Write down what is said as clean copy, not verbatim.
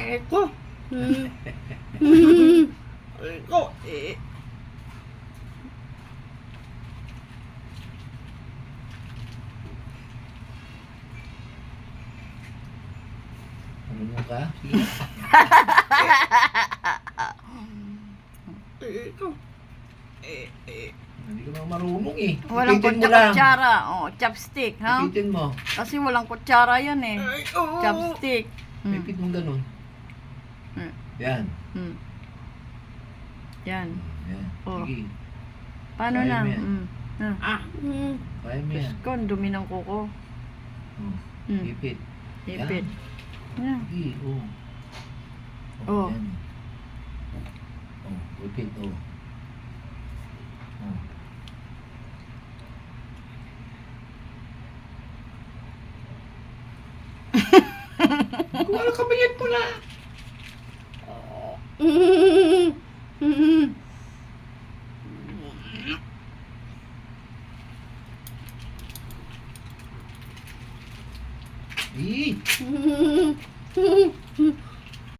Eko. Eko. Ano mo ka? Sige. Eko. Hindi ka naman marunong eh. Walang Ipitin mo lang. kutsara. Oh, chopstick, ha? Ipitin mo. Kasi walang kutsara yan eh. Eko. Chopstick. Ipit mo ganun. Mm. Yan. Mm. Yan. Yan. Oh. Sige. Paano Kaya na? mo yan. Ah. Kaya mo yan. Ko, ang dumi ng kuko. Oh. Mm. Ipit. Ipit. Yan. Sige. Oh. Oh. Yan. Oh. Ipit. Oh. Oh. Wala ka bayad mo na. Eh.